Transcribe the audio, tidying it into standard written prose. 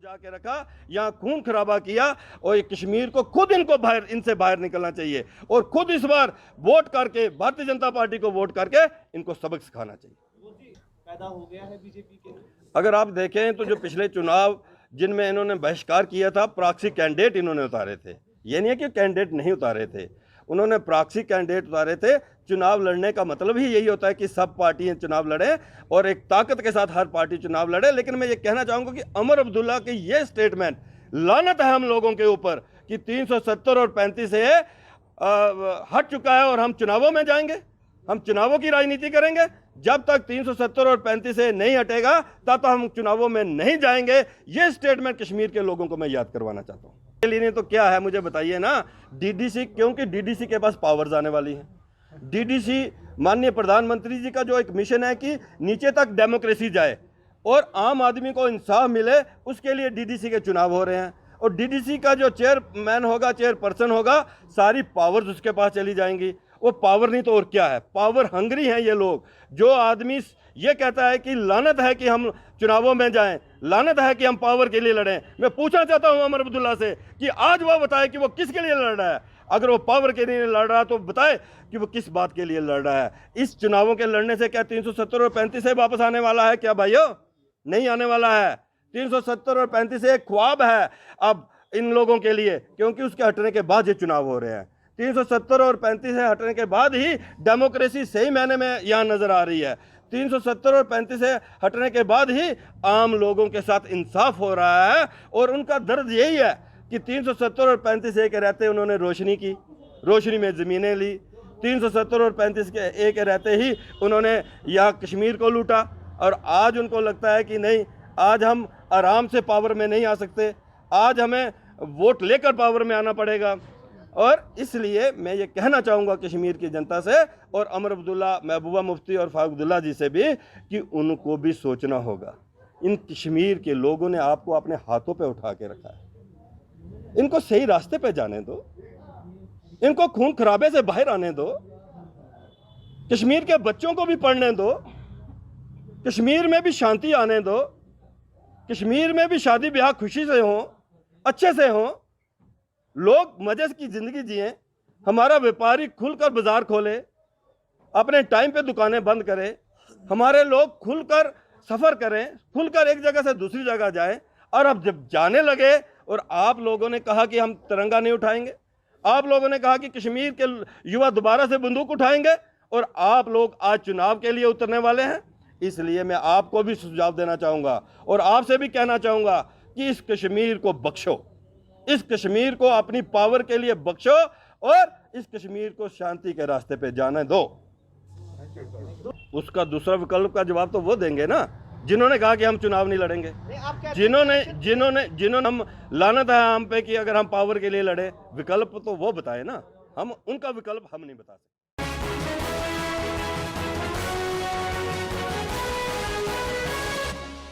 जाके रखा, यहाँ खून खराबा किया और कश्मीर को खुद इनसे बाहर निकलना चाहिए और खुद इस बार वोट करके भारतीय जनता पार्टी को वोट करके इनको सबक सिखाना चाहिए। पैदा हो गया है बीजेपी के। अगर आप देखें तो जो पिछले चुनाव जिनमें इन्होंने बहिष्कार किया था, प्रॉक्सी कैंडिडेट इन्होंने उतारे थे। ये नहीं है कि कैंडिडेट नहीं उतारे थे, उन्होंने प्रॉक्सी कैंडिडेट उतारे थे। चुनाव लड़ने का मतलब ही यही होता है कि सब पार्टियां चुनाव लड़ें और एक ताकत के साथ हर पार्टी चुनाव लड़े। लेकिन मैं ये कहना चाहूँगा कि उमर अब्दुल्ला की ये स्टेटमेंट लानत है हम लोगों के ऊपर कि 370 और 35 से हट चुका है और हम चुनावों में जाएंगे, हम चुनावों की राजनीति करेंगे। जब तक 370 और 35 से नहीं हटेगा तब तक हम चुनावों में नहीं जाएंगे। ये स्टेटमेंट कश्मीर के लोगों को मैं याद करवाना चाहता हूँ। के लिए तो क्या है मुझे बताइए ना, डीडीसी, क्योंकि डीडीसी के पास पावर्स आने वाली हैं। डीडीसी माननीय प्रधानमंत्री जी का जो एक मिशन है कि नीचे तक डेमोक्रेसी जाए और आम आदमी को इंसाफ मिले, उसके लिए डीडीसी के चुनाव हो रहे हैं। और डीडीसी का जो चेयरमैन होगा, चेयरपर्सन होगा, सारी पावर्स उसके पास चली जाएंगी। वो पावर नहीं तो और क्या है, पावर हंगरी हैं ये लोग। जो आदमी ये कहता है कि लानत है कि हम चुनावों में जाएं, लानत है कि हम पावर के लिए लड़ें, मैं पूछना चाहता हूं उमर अब्दुल्ला से कि आज वो बताए कि वो किसके लिए लड़ रहा है। अगर वो पावर के लिए लड़ रहा है तो बताए कि वो किस बात के लिए लड़ रहा है। इस चुनावों के लड़ने से क्या 370 और 35 से वापस आने वाला है क्या भाइयों? नहीं आने वाला है। 370 और 35 से एक ख्वाब है अब इन लोगों के लिए, क्योंकि उसके हटने के बाद ये चुनाव हो रहे हैं। 370 और 35 से हटने के बाद ही डेमोक्रेसी सही मायने में यहाँ नजर आ रही है। 370 और 35 से हटने के बाद ही आम लोगों के साथ इंसाफ हो रहा है। और उनका दर्द यही है कि 370 और 35 से के रहते उन्होंने रोशनी की, रोशनी में ज़मीनें ली। 370 और 35 के एक रहते ही उन्होंने यहाँ कश्मीर को लूटा। और आज उनको लगता है कि नहीं, आज हम आराम से पावर में नहीं आ सकते, आज हमें वोट लेकर पावर में आना पड़ेगा। और इसलिए मैं ये कहना चाहूँगा कश्मीर की जनता से और उमर अब्दुल्ला, महबूबा मुफ्ती और फारूक अब्दुल्ला जी से भी कि उनको भी सोचना होगा। इन कश्मीर के लोगों ने आपको अपने हाथों पे उठा के रखा है, इनको सही रास्ते पे जाने दो, इनको खून खराबे से बाहर आने दो, कश्मीर के बच्चों को भी पढ़ने दो, कश्मीर में भी शांति आने दो, कश्मीर में भी शादी ब्याह खुशी से हो, अच्छे से हो, लोग मजे की ज़िंदगी जिए, हमारा व्यापारी खुलकर बाजार खोले, अपने टाइम पे दुकानें बंद करें, हमारे लोग खुलकर सफ़र करें, खुलकर एक जगह से दूसरी जगह जाएं। और अब जब जाने लगे और आप लोगों ने कहा कि हम तिरंगा नहीं उठाएंगे, आप लोगों ने कहा कि कश्मीर के युवा दोबारा से बंदूक उठाएंगे और आप लोग आज चुनाव के लिए उतरने वाले हैं। इसलिए मैं आपको भी सुझाव देना चाहूँगा और आपसे भी कहना चाहूँगा कि इस कश्मीर को बख्शो, इस कश्मीर को अपनी पावर के लिए बख्शो और इस कश्मीर को शांति के रास्ते पे जाने दो। उसका दूसरा विकल्प का जवाब तो वो देंगे ना जिन्होंने कहा कि हम चुनाव नहीं लड़ेंगे, जिन्होंने हम लानत है हम पे कि अगर हम पावर के लिए लड़े। विकल्प तो वो बताए ना, हम उनका विकल्प हम नहीं बता सकते।